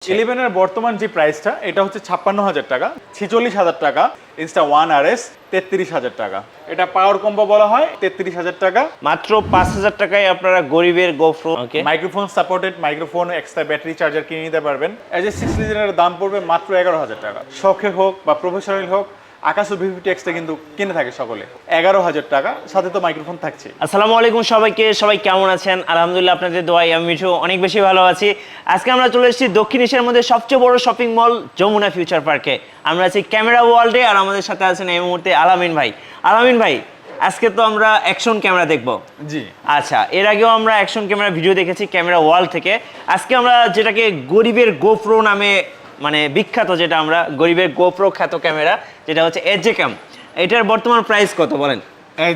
11 এর বর্তমান যে প্রাইসটা এটা হচ্ছে ৫৬,০০০ টাকা, ৪৬,০০০ টাকা ইনস্টা 1RS, ৩৩,০০০ টাকা। এটা পাওয়ার কম্বো বলা হয়। ৩৩,০০০ টাকা, মাত্র ৫,০০০ টাকায় আপনারা গরিবের GoPro microphone supported, microphone, extra battery charger কিনে নিতে পারবেন। এই যে 6 লিটারের দাম পড়বে মাত্র ১১,০০০ টাকা। শখে হোক বা প্রফেশনাল হোক, আকাশও V50X কিন্তু কিনে থাকে সকলে। ১১,০০০ টাকা, সাথে তো মাইক্রোফোন থাকছে। আসসালামু আলাইকুম সবাইকে, সবাই কেমন আছেন? আলহামদুলিল্লাহ আপনাদের দোয়ায় আমি মিঠু অনেক বেশি ভালো আছি। আজকে আমরা চলে এসেছি দক্ষিণ এশিয়ার মধ্যে সবচেয়ে বড় শপিং মল যমুনা ফিউচার পার্কে। আমরা আছি ক্যামেরা ওয়ার্ল্ডে, আর আমাদের সাথে আছেন এই মুহূর্তে আলামিন ভাই। আলামিন ভাই, আজকে তো আমরা অ্যাকশন ক্যামেরা দেখবো। জি আচ্ছা, এর আগেও আমরা অ্যাকশন ক্যামেরা ভিডিও দেখেছি ক্যামেরা ওয়ার্ল্ড থেকে। আজকে আমরা যেটাকে গরিবের GoPro নামে মানে বিখ্যাত, যেটা আমরা গরিবের GoPro খ্যাত ক্যামেরা, যেটা হচ্ছে এজে ক্যাম, এটার বর্তমান প্রাইস কত বলেন?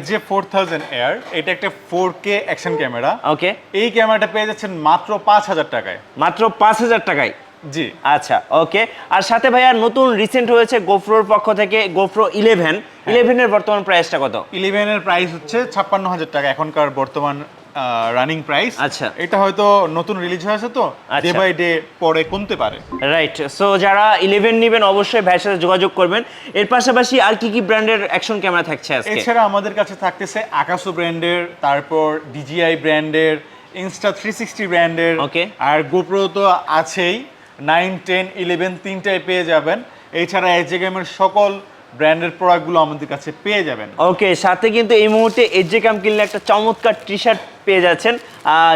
যে 4000 এয়ার, এটা একটা 4K অ্যাকশন ক্যামেরা। ওকে, এই ক্যামেরাটা পেয়ে যাচ্ছেন মাত্র ৫,০০০ টাকায়। মাত্র ৫,০০০ টাকায়? জি আচ্ছা, ওকে। আর সাথে ভাইয়া নতুন রিসেন্ট হয়েছে GoProর পক্ষ থেকে GoPro 11। 11 এর বর্তমান প্রাইসটা কত? 11 এর প্রাইস হচ্ছে ৫৬,০০০ টাকা এখনকার বর্তমান রানিং প্রাইস। আচ্ছা, এটা হয়তো নতুন রিলিজ হয়েছে, তো ডে বাই ডে পরে কমতে পারে। রাইট। সো যারা 11 নেবেন অবশ্যই ভাইয়ের সাথে যোগাযোগ করবেন। এর পাশাপাশি আর কি কি ব্র্যান্ডের অ্যাকশন ক্যামেরা থাকছে আজকে? এছাড়া আমাদের কাছে থাকতেছে আকাশো ব্র্যান্ডের, তারপর DJI ব্র্যান্ডের, ইনস্টা 360 ব্র্যান্ডের, ওকে। আর GoPro তো আছেই। 9, 10, 11 তিনটায় পেয়ে যাবেন। এছাড়া এজে গেমের সকল ব্র্যান্ডের প্রোডাক্টগুলো আমাদের কাছে পেয়ে যাবেন। ওকে, সাথে কিন্তু এই মুহূর্তে এজে ক্যাম কিনলে একটা চমৎকার টি শার্ট পেয়ে যাচ্ছেন,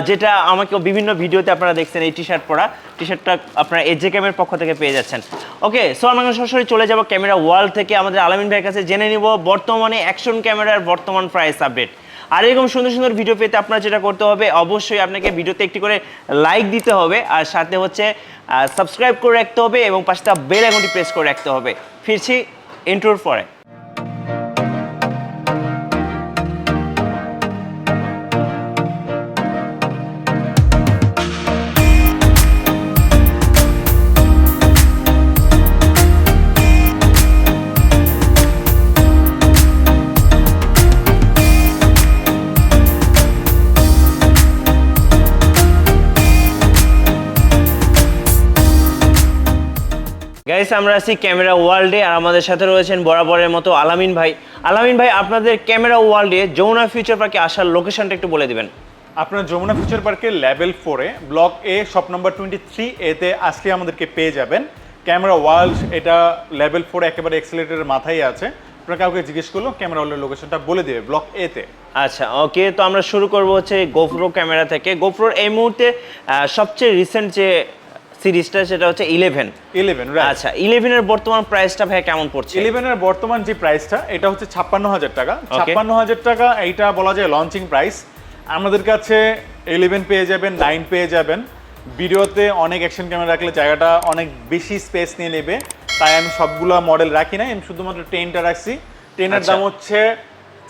যেটা আমাকে বিভিন্ন ভিডিওতে আপনারা দেখছেন। এই টি শার্ট পরা, টি শার্টটা আপনারা এজে ক্যামের পক্ষ থেকে পেয়ে যাচ্ছেন। ওকে, সো আমরা সরাসরি চলে যাব ক্যামেরা ওয়ার্ল্ড থেকে আমাদের আলামিন ভাইয়ের কাছে, জেনে নিব বর্তমানে অ্যাকশন ক্যামেরার বর্তমান প্রাইস আপডেট। আর এরকম সুন্দর সুন্দর ভিডিও পেতে আপনার যেটা করতে হবে, অবশ্যই আপনাকে ভিডিওতে একটি করে লাইক দিতে হবে, আর সাথে হচ্ছে সাবস্ক্রাইব করে রাখতে হবে, এবং পাশে বেল আইকনটি প্রেস করে রাখতে হবে। ফিরছি ইন্ট্রোর পরে। গাইস, আমরা আছি ক্যামেরা ওয়ার্ল্ডে, আর আমাদের সাথে রয়েছেন বরাবরের মতো আলামিন ভাই। আলামিন ভাই, আপনাদের ক্যামেরা ওয়ার্ল্ডে যমুনা ফিউচার পার্কে আসার লোকেশনটা একটু বলে দিবেন। আপনার যমুনা ফিউচার পার্কের লেভেল 4-এ ব্লক এ শপ নাম্বার 23 এতে আসলে আমাদেরকে পেয়ে যাবেন। ক্যামেরা ওয়ার্ল্ড এটা লেভেল 4 একেবারে এক্সেলেটরের মাথায় আছে। আপনারা কাউকে জিজ্ঞেস করলো ক্যামেরা ওয়ার্ল্ডের লোকেশনটা বলে দেবে ব্লক এতে। আচ্ছা, ওকে। তো আমরা শুরু করব হচ্ছে GoPro ক্যামেরা থেকে। GoProর এই মুহূর্তে সবচেয়ে রিসেন্ট যে সিরিজটা, সেটা হচ্ছে 11। আচ্ছা, 11 এর বর্তমান প্রাইসটা ভাই কেমন পড়ছে? 11 এর বর্তমান যে প্রাইসটা এটা হচ্ছে ৫৬,০০০ টাকা। ৫৬,০০০ টাকা এইটা বলা যায় লঞ্চিং প্রাইস। আমাদের কাছে 11 পেয়ে যাবেন, 9 পেয়ে যাবেন। ভিডিওতে অনেক অ্যাকশন ক্যামেরা রাখলে জায়গাটা অনেক বেশি স্পেস নিয়ে নেবে, তাই আমি সবগুলো মডেল রাখি না, আমি শুধুমাত্র 10টা রাখছি। 10-এর দাম হচ্ছে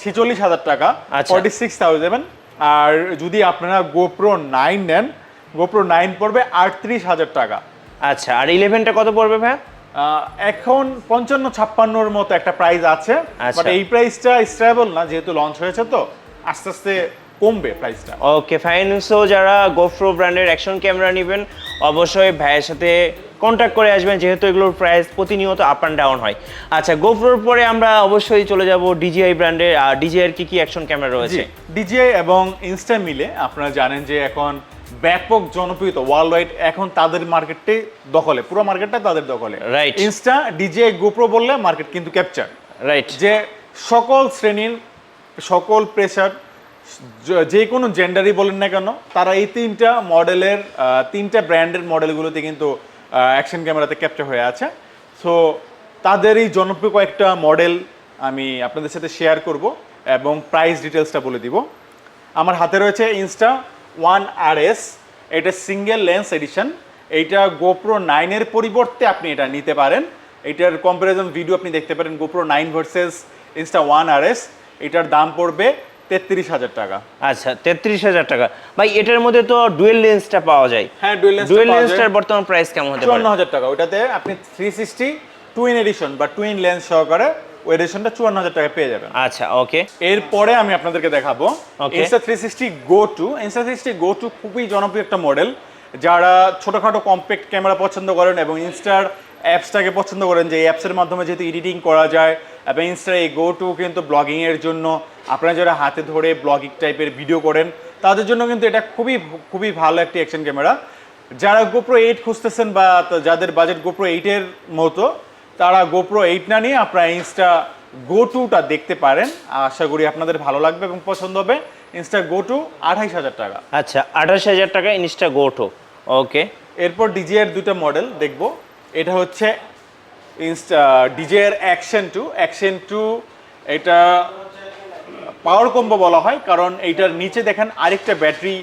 46,০০০ টাকা, 46,000। আর যদি আপনারা GoPro 9 নেন, GoPro 9 পড়বে 38,০০০ টাকা। আচ্ছা, আর 11টা কত পড়বে ভাই? এখন 55-56-র মতো একটা প্রাইস আছে, বাট এই প্রাইসটা স্টেবল না, যেহেতু লঞ্চ হয়েছে, তো আস্তে আস্তে কমবে প্রাইসটা। ওকে, ফাইন। সো যারা GoPro ব্র্যান্ডের অ্যাকশন ক্যামেরা নেবেন অবশ্যই ভাইয়ের সাথে কন্ট্যাক্ট করে আসবেন, যেহেতু এগুলোর প্রাইস প্রতিনিয়ত আপ অ্যান্ড ডাউন হয়। আচ্ছা, GoProর পরে আমরা অবশ্যই চলে যাব DJI ব্র্যান্ডের। আর DJI এর কি অ্যাকশন ক্যামেরা রয়েছে? DJI এবং ইনস্টা মিলে আপনারা জানেন যে এখন ব্যাপক জনপ্রিয়তা ওয়ার্ল্ড ওয়াইড, এখন তাদের মার্কেটে দখলে, পুরো মার্কেটটা তাদের দখলে। রাইট। ইনস্টা, DJI, GoPro বললে মার্কেট কিন্তু ক্যাপচার। রাইট। যে সকল শ্রেণীর, সকল প্রেসার, যে কোনো জেন্ডারই বলেন না কেন, তারা এই তিনটা মডেলের, তিনটা ব্র্যান্ডের মডেলগুলোতে কিন্তু অ্যাকশন ক্যামেরাতে ক্যাপচার হয়ে আছে। সো তাদের এই জনপ্রিয় কয়েকটা মডেল আমি আপনাদের সাথে শেয়ার করব এবং প্রাইস ডিটেলসটা বলে দিব। আমার হাতে রয়েছে ইনস্টা 1RS, এটা সিঙ্গেল লেন্স এডিশন। এইটা GoPro 9-এর পরিবর্তে আপনি এটা নিতে পারেন। এটার কম্পারিজন ভিডিও আপনি দেখতে পারেন, GoPro 9 ভার্সেস ইনস্টা 1RS। এটার দাম পড়বে 33,০০০ টাকা। আচ্ছা, 33,০০০ টাকা। ভাই, এটার মধ্যে তো ডুয়েল লেন্সটা পাওয়া যায়। হ্যাঁ, ডুয়েল লেন্সটার বর্তমান প্রাইস কেমন হতে পারে? 54,০০০ টাকা। ওটাতে আপনি 360 টুইন এডিশন বা টুইন লেন্স সহকারে ওই এডিশনটা 54,০০০ টাকা পেয়ে যাবেন। আচ্ছা, ওকে। এরপরে আমি আপনাদেরকে দেখাবো ইনস্টা 360 Go 2। ইনস্টা 360 Go 2 খুবই জনপ্রিয় একটা মডেল। যারা ছোটোখাটো কম্প্যাক্ট ক্যামেরা পছন্দ করেন এবং ইনস্টার অ্যাপসটাকে পছন্দ করেন, যে এই অ্যাপসের মাধ্যমে যেহেতু এডিটিং করা যায় এবং ইনস্টার এই GoTo কিন্তু ব্লগিংয়ের জন্য, আপনারা যারা হাতে ধরে ব্লগিং টাইপের ভিডিও করেন তাদের জন্য কিন্তু এটা খুবই খুবই ভালো একটি অ্যাকশন ক্যামেরা। যারা GoPro 8 খুঁজতেছেন বা যাদের বাজেট GoPro 8-এর মতো, তারা GoPro 8 না নিয়ে আপনারা ইনস্টা GoToটা দেখতে পারেন। আশা করি আপনাদের ভালো লাগবে এবং পছন্দ হবে। ইনস্টা GoTo 28,000 টাকা। আচ্ছা, 28,000 টাকা ইনস্টা GoTo। ওকে, এরপর ডিজিআর দুটো মডেল দেখব। এটা হচ্ছে ইনস্টা ডিজিআর অ্যাকশন টু। এটা পাওয়ার কম্বো বলা হয় কারণ এইটার নিচে দেখেন আরেকটা ব্যাটারি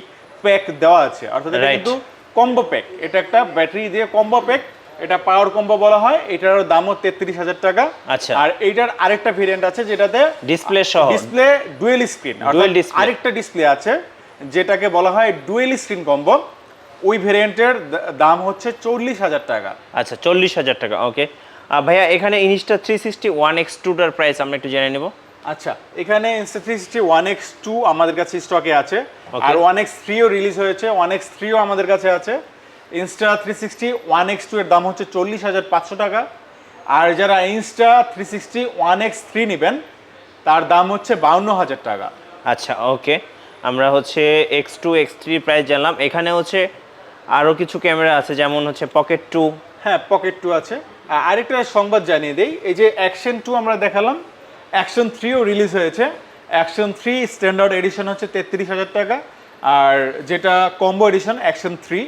প্যাক দেওয়া আছে, অর্থাৎ এটা কিন্তু কম্বো প্যাক। এটা একটা ব্যাটারি দিয়ে কম্বো প্যাক, এটা পাওয়ার কম্বো বলা হয়। এটার দামও 33,000 টাকা। আচ্ছা, আর এইটার আরেকটা ভেরিয়েন্ট আছে যেটাতে ডিসপ্লে সহ, ডিসপ্লে ডুয়েল স্ক্রিন, আরেকটা ডিসপ্লে আছে যেটাকে বলা হয় ডুয়েল স্ক্রিন কম্বো। ওই ভেরিয়েন্টের দাম হচ্ছে 40,000 টাকা। আচ্ছা, 40,000 টাকা। ওকে ভাইয়া, এখানে ইনস্টা 360 1x2টার প্রাইস আমরা একটু জেনে নেব। আচ্ছা, এখানে ইনস্টা 360 1x2 আমাদের কাছে স্টকে আছে, আর 1x3ও রিলিজ হয়েছে, 1x3ও আমাদের কাছে আছে। ইনস্টা 360 1x2 এর দাম হচ্ছে 40,500 টাকা। আর যারা ইনস্টা 360 1x3 নেবেন তার দাম হচ্ছে 52,000 টাকা। আচ্ছা, ওকে, আমরা হচ্ছে X2 X3 প্রাইস জানলাম। এখানে হচ্ছে আরও কিছু ক্যামেরা আছে, যেমন হচ্ছে পকেট 2। হ্যাঁ, পকেট 2 আছে। আরেকটা সংবাদ জানিয়ে দেই, এই যে অ্যাকশন 2 আমরা দেখালাম, অ্যাকশন 3ও রিলিজ হয়েছে। অ্যাকশন 3 স্ট্যান্ডার্ড এডিশন হচ্ছে 33,000 টাকা, আর যেটা কম্বো এডিশন অ্যাকশন 3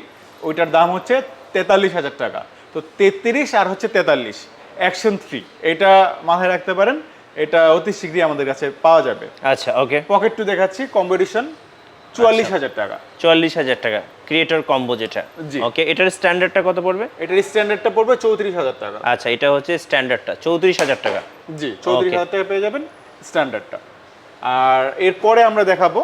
ওইটার দাম হচ্ছে 43,000 টাকা। তো 33 আর হচ্ছে 43 অ্যাকশন 3, এটা মাথায় রাখতে পারেন। এটা অতি শীঘ্রই আমাদের কাছে পাওয়া যাবে। আচ্ছা, ওকে, পকেট 2 দেখাচ্ছি, কম্বো এডিশন 44,000 টাকা। 44,000 টাকা ক্রিয়েটর কম্বো যেটা। ওকে, এটার স্ট্যান্ডার্ডটা কত পড়বে? এটার স্ট্যান্ডার্ডটা পড়বে 34,000 টাকা। আচ্ছা, এটা হচ্ছে স্ট্যান্ডার্ডটা 34,000 টাকা। জি, 34,000 টাকা পেয়ে যাবেন স্ট্যান্ডার্ডটা। আর এরপরে আমরা দেখাবো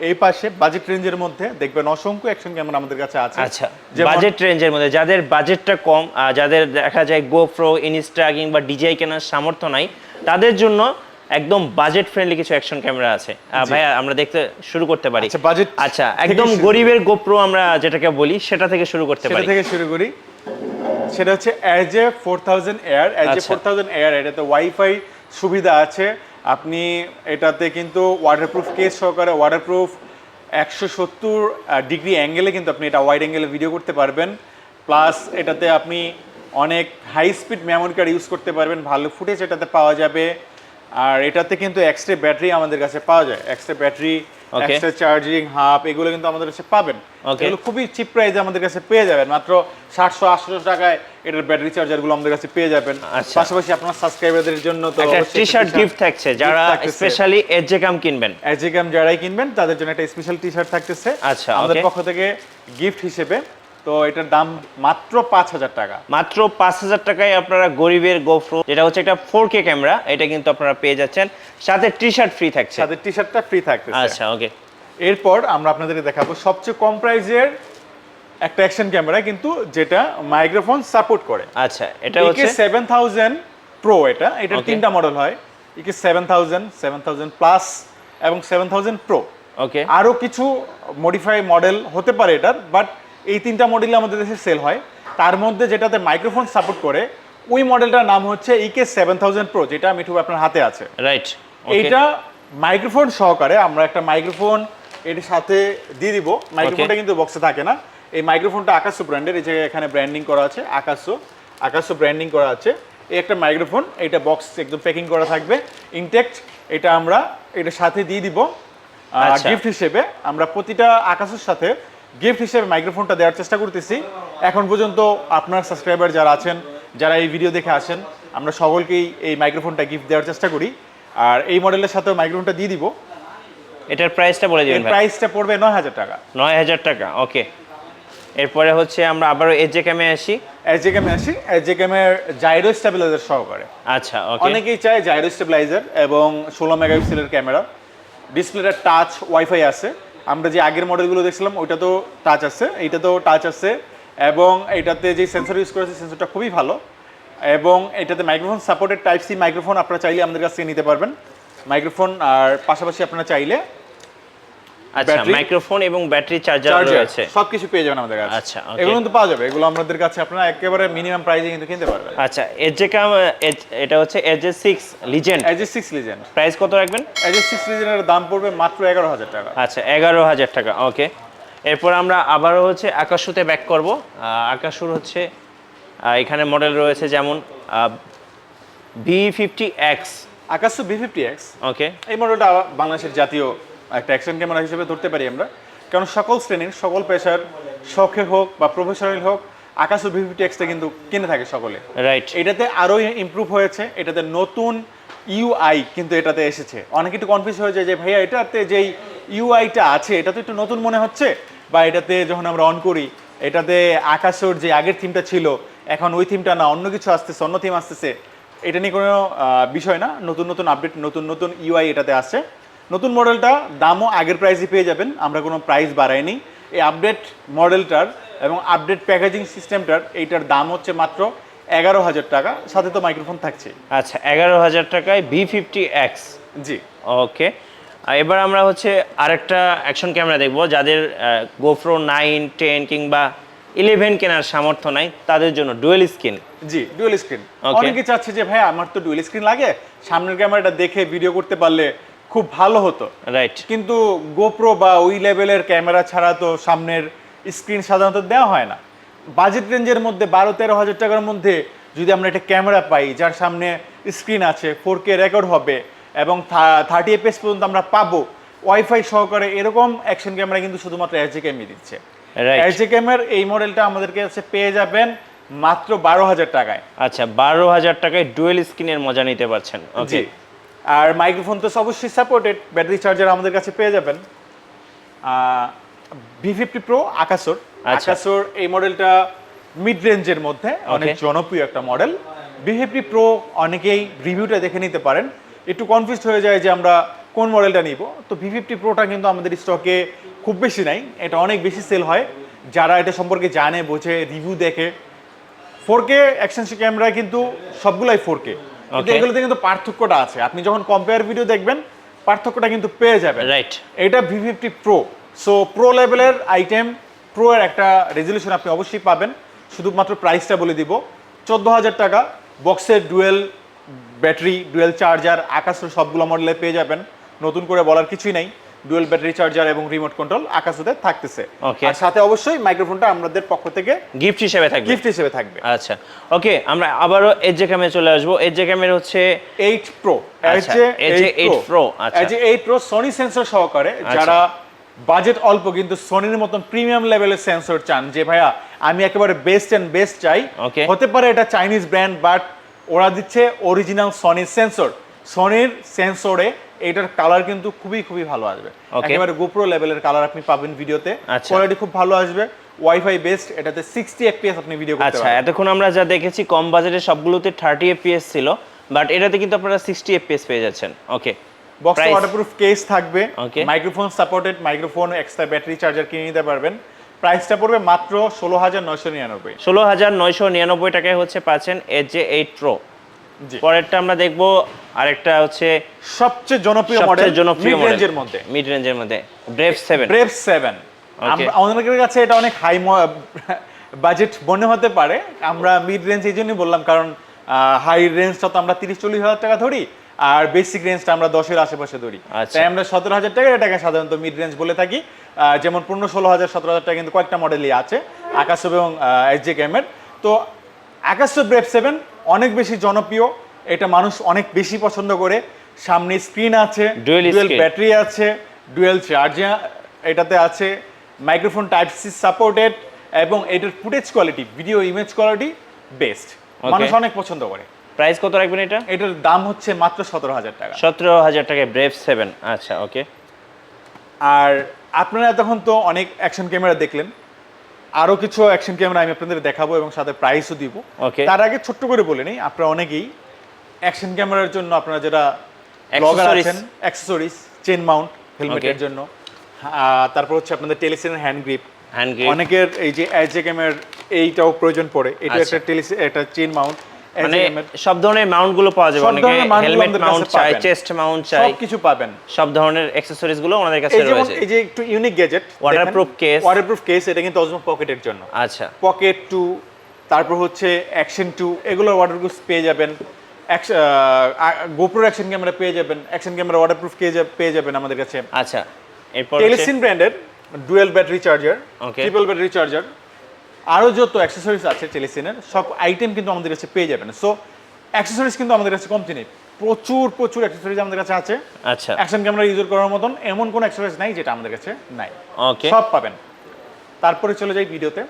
এই পাশে বাজেট রেঞ্জের মধ্যে দেখবেন অসংখ্য অ্যাকশন ক্যামেরা আমাদের কাছে আছে। আচ্ছা, বাজেট রেঞ্জের মধ্যে যাদের বাজেটটা কম, যাদের দেখা যায় GoPro, ইনস্টা কিংবা DJI কেনার সামর্থ্য নাই, তাদের জন্য একদম বাজেট ফ্রেন্ডলি কিছু অ্যাকশন ক্যামেরা আছে। ভাইয়া, আমরা দেখতে শুরু করতে পারি? আচ্ছা, বাজেট, আচ্ছা, একদম গরিবের GoPro আমরা যেটাকে বলি সেটা থেকে শুরু করতে পারি। সেটা থেকে শুরু করি। সেটা হচ্ছে AJ4000 Air। AJ4000 Air, এটাতে ওয়াইফাই সুবিধা আছে। আপনি এটাতে কিন্তু ওয়াটারপ্রুফ কেস সহকারে, ওয়াটারপ্রুফ 170 ডিগ্রি অ্যাঙ্গেলে কিন্তু আপনি এটা ওয়াইড অ্যাঙ্গেলে ভিডিও করতে পারবেন। প্লাস এটাতে আপনি অনেক high speed memory card use করতে পারবেন, ভালো ফুটেজ এটাতে পাওয়া যাবে। আর এটাতে কিন্তু এক্সট্রা ব্যাটারি আমাদের কাছে পাওয়া যায়, extra battery, extra charging hub, এগুলো কিন্তু আমাদের কাছে পাবেন। এগুলো খুবই চিপ প্রাইসে আমাদের কাছে পেয়ে যাবেন, মাত্র 700-800 টাকায় এটার ব্যাটারি চার্জারগুলো আমাদের কাছে পেয়ে যাবেন। পাশাপাশি আপনার সাবস্ক্রাইবারদের জন্য তো একটা টি-শার্ট গিফট থাকছে, যারা স্পেশালি এজেকাম কিনবেন, এজেকাম যারাই কিনবেন তাদের জন্য একটা স্পেশাল টি-শার্ট থাকতেছে আচ্ছা আমাদের পক্ষ থেকে গিফট হিসেবে। তো এটার দাম মাত্র 5,000 টাকা। মাত্র 5,000 টাকায় আপনারা গরিবের GoPro, যেটা হচ্ছে একটা 4K ক্যামেরা, এটা কিন্তু আপনারা পেয়ে যাচ্ছেন। সাথে টি-শার্ট ফ্রি থাকছে, সাথে টি-শার্টটা ফ্রি থাকতেছে। আচ্ছা, ওকে। এরপর আমরা আপনাদেরকে দেখাবো সবচেয়ে কম প্রাইসের একটা অ্যাকশন ক্যামেরা, কিন্তু যেটা মাইক্রোফোন সাপোর্ট করে। আচ্ছা, এটা হচ্ছে 7000 Pro। এটার তিনটা মডেল হয়, EK 7000, 7000 প্লাস এবং 7000 Pro। ওকে, আরও কিছু মডিফাই মডেল হতে পারে এটার, বাট এই তিনটা মডেলই আমাদের দেশে সেল হয়। তার মধ্যে যেটাতে মাইক্রোফোন সাপোর্ট করে ওই মডেলটার নাম হচ্ছে EK 7000 Pro, যেটা মিঠু আপনার হাতে আছে। রাইট, এইটা মাইক্রোফোন সহকারে আমরা একটা মাইক্রোফোন এর সাথে দিয়ে দিব। মাইক্রোফোনটা কিন্তু বক্সে থাকে না। এই মাইক্রোফোনটা আকাশো ব্র্যান্ডের, এই যে এখানে ব্র্যান্ডিং করা আছে আকাশো ব্র্যান্ডিং করা আছে। এই একটা মাইক্রোফোন, এটা বক্স একদম প্যাকিং করা থাকবে ইনটেক্ট। এটা আমরা এটার সাথে দিয়ে দিব গিফট হিসেবে। আমরা প্রতিটা আকাশের সাথে গিফট হিসেবে মাইক্রোফোনটা দেওয়ার চেষ্টা করতেছি। এখন পর্যন্ত আপনার সাবস্ক্রাইবার যারা আছেন, যারা এই ভিডিও দেখে আসেন, আমরা সকলকেই এই মাইক্রোফোনটা গিফট দেওয়ার চেষ্টা করি। আর এই মডেলের সাথেও মাইক্রোফোনটা দিয়ে দিব। এটার প্রাইসটা বলে দিবেন ভাই? প্রাইসটা পড়বে 9,000 টাকা। 9,000 টাকা, ওকে। এরপরে হচ্ছে আমরা আবারও এজেকামে আসি। এজেকামের জাইরো স্টেবিলাইজার সহকারে। আচ্ছা, ওকে। অনেকেই চায় জাইরো স্টেবিলাইজার এবং 16 মেগাপিক্সেলের ক্যামেরা, ডিসপ্লেটা টাচ ওয়াইফাই আছে। আমরা যে আগের মডেলগুলো দেখছিলাম ওইটা তো টাচ আছে, এইটা তো টাচ আছে, এবং এটাতে যে সেন্সর ইউজ করেছে সেন্সরটা খুবই ভালো। এবং এটাতে microphone supported type C microphone আপনারা চাইলে আমাদের কাছ থেকে নিতে পারবেন মাইক্রোফোন। আর পাশাপাশি আপনারা চাইলে আচ্ছা, মাইক্রোফোন এবং ব্যাটারি চার্জার রয়েছে, সবকিছু পেয়ে যাবেন আমাদের কাছে। আচ্ছা, এগুলো কিন্তু পাওয়া যাবে, এগুলো আমাদের কাছে আপনারা একেবারে মিনিমাম প্রাইসে কিন্তু কিনতে পারবেন। আচ্ছা, এজেকাম, এটা হচ্ছে এজে 6 লিজেন্ড। এজে 6 লিজেন্ড প্রাইস কত রাখবেন? এজে 6 লিজেন্ডের দাম পড়বে মাত্র 11,000 টাকা। আচ্ছা, 11,000 টাকা। ওকে, এরপর আমরা আবারও হচ্ছে আকাশুতে ব্যাক করব। আকাশুর হচ্ছে এখানে মডেল রয়েছে যেমন V50X। আকাশু V50X, ওকে, এই মডেলটা বাংলাদেশের জাতীয় একটা অ্যাকশন ক্যামেরা হিসেবে ধরতে পারি আমরা, কারণ সকল শ্রেণীর সকল পেশার শখে হোক বা প্রফেশনাল হোক আকাশু V50Xটা কিন্তু কিনে থাকে সকলে। রাইট, এটাতে আরও ইমপ্রুভ হয়েছে, এটাতে নতুন ইউআই কিন্তু এটাতে এসেছে। অনেকে একটু কনফিউজ হয়ে যায় যে ভাইয়া এটাতে যেই ইউআইটা আছে এটা তো একটু নতুন মনে হচ্ছে, বা এটাতে যখন আমরা অন করি এটাতে আকাশের যে আগের থিমটা ছিল এখন ওই থিমটা না, অন্য কিছু আসতেছে, অন্য থিম আসতেছে, এটা নিয়ে কোনো বিষয় না। নতুন নতুন আপডেট, নতুন নতুন ইউআই এটাতে আসছে। নতুন মডেলটা দামও আগের প্রাইসে পেয়ে যাবেন, আমরা কোনো প্রাইস বাড়াইনি। এই আপডেট মডেলটার এবং আপডেট প্যাকেজিং সিস্টেমটার এইটার দাম হচ্ছে মাত্র 11,000 টাকা, সাথে তো মাইক্রোফোন থাকছে। আচ্ছা, 11,000 টাকায় V50X। জি, ওকে, এবার আমরা হচ্ছে আরেকটা অ্যাকশন ক্যামেরা দেখবো যাদের GoPro 9, 10 কিংবা 11 কেনার সামর্থ্য নাই, তাদের জন্য ডুয়েল স্ক্রিন। জি, ডুয়েল স্ক্রিন। অনেকে চাচ্ছে যে ভাই আমার তো ডুয়েল স্ক্রিন লাগে, সামনের ক্যামেরাটা দেখে ভিডিও করতে পারলে খুব ভালো হতো। রাইট, কিন্তু গোপ্রো বা ওই লেভেলের ক্যামেরা ছাড়া তো সামনের স্ক্রিন সাধারণত দেওয়া হয় না। বাজেট রেঞ্জের মধ্যে 12-13 হাজার টাকার মধ্যে যদি আমরা একটা ক্যামেরা পাই যার সামনে স্ক্রিন আছে, 4K রেকর্ড হবে এবং 30 FPS পর্যন্ত আমরা পাবো ওয়াইফাই সহকারে, এরকম অ্যাকশন ক্যামেরা কিন্তু শুধুমাত্র এসজেকেএমই দিচ্ছে। এসজেকেএমের এই মডেলটা আমাদেরকে কাছে পেয়ে যাবেন মাত্র 12,000 টাকায়। আচ্ছা, 12,000 টাকায় ডুয়েল স্ক্রিনের মজা নিতে পারছেন। ওকে, আর মাইক্রোফোন তো অবশ্যই সাপোর্টেড, ব্যাটারি চার্জার আমাদের কাছে পেয়ে যাবেন। V50 Pro আকাশোর, আকাশোর এই মডেলটা মিড রেঞ্জের মধ্যে অনেক জনপ্রিয় একটা মডেল। V50 Pro অনেকেই রিভিউটা দেখে নিতে পারেন, একটু কনফিউজ হয়ে যায় যে আমরা কোন মডেলটা নিব। তো V50 Proটা কিন্তু আমাদের স্টকে খুব বেশি নাই, এটা অনেক বেশি সেল হয়। যারা এটা সম্পর্কে জানে, বোঝে, রিভিউ দেখে, 4K অ্যাকশন ক্যামেরা কিন্তু সবগুলাই 4K, কিন্তু এগুলোতে কিন্তু পার্থক্যটা আছে। আপনি যখন কম্পেয়ার ভিডিও দেখবেন পার্থক্যটা কিন্তু পেয়ে যাবেন। রাইট, এটা V50 Pro, সো প্রো লেভেলের আইটেম, প্রো এর একটা রেজলিউশন আপনি অবশ্যই পাবেন। শুধুমাত্র প্রাইসটা বলে দিব, 14,000 টাকা। বক্সের ডুয়েল ব্যাটারি, ডুয়েল চার্জার আকাশের সবগুলো মডেলে পেয়ে যাবেন, নতুন করে বলার কিছুই নাই। ডুয়েল ব্যাটারি চার্জার এবং রিমোট কন্ট্রোল আকাশে থাকতেছে, আর সাথে অবশ্যই মাইক্রোফোনটা আমাদের পক্ষ থেকে গিফট হিসেবে থাকবে। আচ্ছা, ওকে, আমরা আবারও এজেকামে চলে আসবো। এজেকামের হচ্ছে 8 Pro, এজে 8 Pro। আচ্ছা, এজে 8 Pro সনি সেন্সর সহকারে। যারা বাজেট অল্প কিন্তু সনির মতন প্রিমিয়াম লেভেলের সেন্সর চান, যে ভাইয়া আমি একেবারে বেস্ট এন্ড বেস্ট চাই, হতে পারে এটা চাইনিজ ব্র্যান্ড বাট ওরা দিচ্ছে অরিজিনাল সনির সেন্সর। সনির সেন্সরে এটার কালার কিন্তু খুবই খুবই ভালো আসবে, একেবারে গোপ্রো লেভেলের কালার আপনি পাবেন ভিডিওতে, কোয়ালিটি খুব ভালো আসবে, ওয়াইফাই বেস্ট, এটাতে 60 FPS আপনি ভিডিও করতে পারবেন। আচ্ছা, এতক্ষণ আমরা যা দেখেছি কম বাজেটে সবগুলোতে 30 FPS ছিল, বাট এটাতে কিন্তু আপনারা 60 FPS পেয়ে যাচ্ছেন। ওকে, বক্সে ওয়াটারপ্রুফ কেস থাকবে, microphone supported, microphone extra battery charger কিনে নিতে পারবেন। প্রাইসটা পড়বে মাত্র 16,999। 16,999 টাকায় হচ্ছে পাচ্ছেন এজে 8 Pro। পরেরটা আমরা দেখবো, আরেকটা হচ্ছে সবচেয়ে জনপ্রিয় মডেল মিড রেঞ্জের মধ্যে ব্রেভ 7। আমাদের কাছে এটা অনেক হাই বাজেট মনে হতে পারে, আমরা মিড রেঞ্জ এই জন্যই বললাম কারণ হাই রেঞ্জটা তো আমরা 30-40 হাজার টাকা ধরি, আর বেসিক রেঞ্জটা আমরা 10-এর আশেপাশে ধরি, তাই আমরা 17,000 টাকা এটাকে সাধারণত মিড রেঞ্জ বলে থাকি। যেমন 15-16,000, 17,000 টাকা কিন্তু কয়েকটা মডেলই আছে আকাশ এবং এসজেকেএমের। তো আকাশ ব্রেভ 7 অনেক বেশি জনপ্রিয়, এটা মানুষ অনেক বেশি পছন্দ করে। সামনে স্ক্রিন আছে, ডুয়েল ব্যাটারি আছে, ডুয়েল চার্জার এটাতে আছে, মাইক্রোফোন টাইপ সি সাপোর্টেড, এবং এটার footage quality, video image quality best, মানুষ অনেক পছন্দ করে। প্রাইস কত রাখবেন এটা? এটার দাম হচ্ছে মাত্র 17,000 টাকা। 17,000 টাকায় ব্রেভ 7। আচ্ছা, ওকে। আর আপনারা তখন তো অনেক অ্যাকশন ক্যামেরা দেখলেন, আরো কিছু অ্যাকশন ক্যামেরা আমি আপনাদের দেখাবো এবং সাথে প্রাইসও দিব। তার আগে ছোট্ট করে বলে নিই, আপনারা অনেকেই অ্যাকশন ক্যামেরার জন্য আপনারা যেটা ব্লগার আছেন, অ্যাকসেসরিজ, চেন মাউন্ট, হেলমেটের জন্য, তারপর হচ্ছে আপনাদের টেলিসিনের হ্যান্ড গ্রিপ, অনেকের এই যে এজেকেমের এইটাও প্রয়োজন পড়ে, এটা একটা একটা চেন মাউন্ট, মানে সব ধরনের মাউন্ট গুলো পাওয়া যাবে, অনেকে হেলমেট মাউন্ট চাই, চেস্ট মাউন্ট চাই, সবকিছু পাবেন, সব ধরনের অ্যাকসেসরিজ গুলো ওনাদের কাছে রয়েছে। এই যে একটু ইউনিক গ্যাজেট, ওয়াটারপ্রুফ কেস, এটা কিন্তু অজমো পকেটের জন্য। আচ্ছা, পকেট 2, তারপর হচ্ছে অ্যাকশন 2, এগুলো ওয়াটারপ্রুফ পেয়ে যাবেন। গোপ্রো অ্যাকশন ক্যামেরা পেয়ে যাবেন, অ্যাকশন ক্যামেরা ওয়াটারপ্রুফ পেয়ে যাবেন আমাদের কাছে। আচ্ছা, এরপর টেলিসিন ব্র্যান্ডের dual battery charger, triple battery charger, আরো যত অ্যাকসেসরিজ আছে টেলিসিনের সব আইটেম কিন্তু আমাদের কাছে পেয়ে যাবেন। সো অ্যাকসেসরিজ কিন্তু আমাদের কাছে কমতি নেই, প্রচুর অ্যাকসেসরিজ আমাদের কাছে আছে। আচ্ছা, অ্যাকশন ক্যামেরা ইউজ করার মতন এমন কোন অ্যাকসেসরিজ নাই যেটা আমাদের কাছে নাই, ওকে, সব পাবেন। তারপরে চলে যাই ভিডিওতে।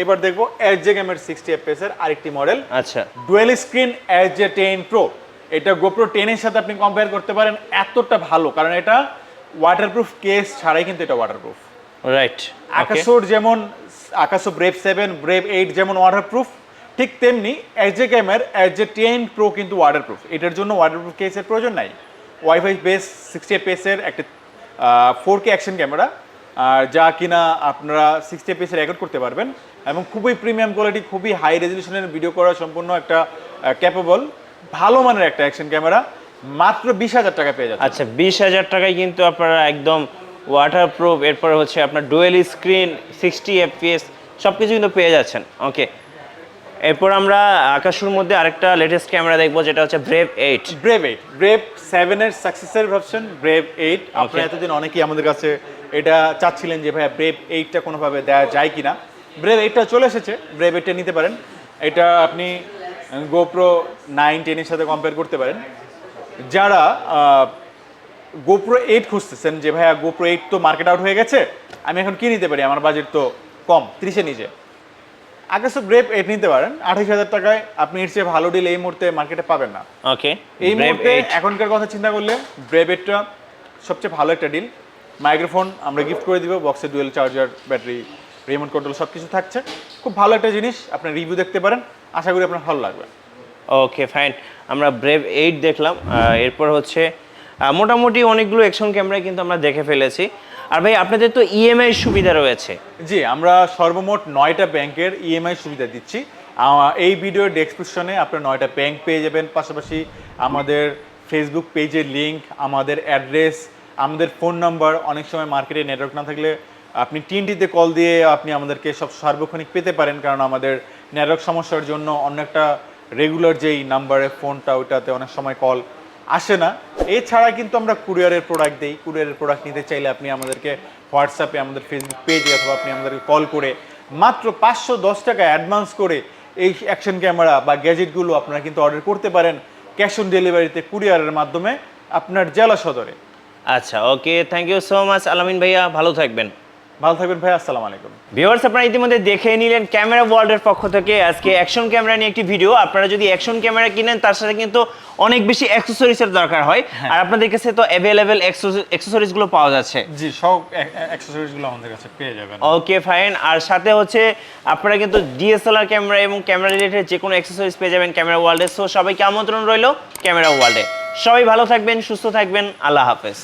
এবার দেখবো এজে গেমের 60 fps এর আরেকটি মডেল। আচ্ছা, ডুয়েল স্ক্রিন এজে 10 প্রো। এটা গোপ্রো 10 এর সাথে আপনি কম্পেয়ার করতে পারেন, এতটা ভালো, কারণ এটা ওয়াটারপ্রুফ কেস ছাড়াই কিন্তু এটা ওয়াটারপ্রুফ। রাইট, আকাশোর যেমন আকাশো ব্রেভ 7, ব্রেভ 8 যেমন ওয়াটারপ্রুফ, ঠিক তেমনি এজে গেমের এজে 10 প্রো কিন্তু ওয়াটারপ্রুফ। এটার জন্য ওয়াটারপ্রুফ কেসের প্রয়োজন নাই। ওয়াইফাই বেস 60 fps এর একটা 4K অ্যাকশন ক্যামেরা, যা কিনা আপনারা 60 fps এর রেকর্ড করতে পারবেন, এবং খুবই প্রিমিয়াম কোয়ালিটি, খুবই হাই রেজলিউশনের ভিডিও করা সম্পূর্ণ একটা ক্যাপেবল ভালো মানের একটা অ্যাকশন ক্যামেরা, মাত্র 20,000 টাকা পেয়ে যাচ্ছে। আচ্ছা, 20,000 টাকায় কিন্তু আপনারা একদম ওয়াটারপ্রুফ, এরপরে হচ্ছে আপনার ডুয়েল স্ক্রিন 60 fps সবকিছু কিন্তু পেয়ে যাচ্ছেন। ওকে, এরপর আমরা আকাশের মধ্যে আরেকটা লেটেস্ট ক্যামেরা দেখবো, যেটা হচ্ছে ব্রেভ 8। ব্রেভ 7 এর সাকসেসর ভার্সন ব্রেভ 8। আপনারা এতদিন অনেকেই আমাদের কাছে এটা চাচ্ছিলেন যে ভাইয়া ব্রেভ 8টা কোনোভাবে দেওয়া যায় কিনা। ব্রেভ 8টা চলে এসেছে, ব্রেভ 8টা নিতে পারেন। এটা আপনি গোপ্রো 9, 10 এর সাথে কম্পেয়ার করতে পারেন। যারা গোপ্রো 8 খুঁজতেছেন যে ভাইয়া গোপ্রো 8 তো মার্কেট আউট হয়ে গেছে, আমি এখন কি নিতে পারি, আমার বাজেট তো কম, 30 এর নিচে, আগে সব ব্রেভ 8 নিতে পারেন। 28,000 টাকায় আপনি এর চেয়ে ভালো ডিল এই মুহূর্তে মার্কেটে পাবেন না। ওকে, এই মুহূর্তে এখনকার কথা চিন্তা করলে ব্রেভ 8টা সবচেয়ে ভালো একটা ডিল। মাইক্রোফোন আমরা গিফট করে দিব, বক্সে dual charger, battery, remote control সব কিছু থাকছে। খুব ভালো একটা জিনিস, আপনার রিভিউ দেখতে পারেন, আশা করি আপনার ভালো লাগবে। ওকে, ফাইন, আমরা ব্রেভ 8 দেখলাম। এরপর হচ্ছে মোটামুটি অনেকগুলো অ্যাকশন ক্যামেরা কিন্তু আমরা দেখে ফেলেছি। আর ভাই, আপনাদের তো ইএমআই সুবিধা রয়েছে। জি, আমরা সর্বমোট 9টা ব্যাংকের ইএমআই সুবিধা দিচ্ছি। এই ভিডিওর ডেসক্রিপশনে আপনার 9টা ব্যাংক পেয়ে যাবেন, পাশাপাশি আমাদের ফেসবুক পেজের লিঙ্ক, আমাদের অ্যাড্রেস, আমাদের ফোন নাম্বার। অনেক সময় মার্কেটে নেটওয়ার্ক না থাকলে আপনি টিএনটিতে কল দিয়ে আপনি আমাদেরকে সব সার্বক্ষণিক পেতে পারেন, কারণ আমাদের নেটওয়ার্ক সমস্যার জন্য অন্য একটা রেগুলার যেই নাম্বারে ফোনটা, ওইটাতে অনেক সময় কল আসে না। এছাড়া কিন্তু আমরা কুরিয়ারের প্রোডাক্ট দিই। কুরিয়ারের প্রোডাক্ট নিতে চাইলে আপনি আমাদেরকে হোয়াটসঅ্যাপে, আমাদের ফেসবুক পেজে, অথবা আপনি আমাদেরকে কল করে মাত্র 510 টাকা অ্যাডভান্স করে এই অ্যাকশন ক্যামেরা বা গ্যাজেটগুলো আপনারা কিন্তু অর্ডার করতে পারেন ক্যাশ অন ডেলিভারিতে, কুরিয়ারের মাধ্যমে আপনার জেলা সদরে। আচ্ছা, ওকে, থ্যাংক ইউ সো মাচ আলামিন ভাইয়া, ভালো থাকবেন। ভালো থাকবেন ভাই, আসসালামু আলাইকুম। ভিউয়ার্স, আপনারা ইতিমধ্যে দেখে নিলেন ক্যামেরা ওয়ার্ল্ডের পক্ষ থেকে আজকে অ্যাকশন ক্যামেরা নিয়ে একটি ভিডিও। আপনারা যদি অ্যাকশন ক্যামেরা কিনেন, তার সাথে কিন্তু অনেক বেশি অ্যাকসেসরিজের দরকার হয়, আর আপনাদের কাছে তো অ্যাভেলেবেল অ্যাকসেসরিজগুলো পাওয়া যাচ্ছে। জি, সব অ্যাকসেসরিজগুলো আমাদের কাছে পেয়ে যাবেন। ওকে, ফাইন। আর সাথে হচ্ছে আপনারা কিন্তু ডিএসএলআর ক্যামেরা এবং ক্যামেরা রিলেটেড যে কোনো অ্যাকসেসরিজ পেয়ে যাবেন ক্যামেরা ওয়ার্ল্ডে। সো সবাইকে আমন্ত্রণ রইল ক্যামেরা ওয়ার্ল্ডে। সবাই ভালো থাকবেন, সুস্থ থাকবেন, আল্লাহ হাফেজ।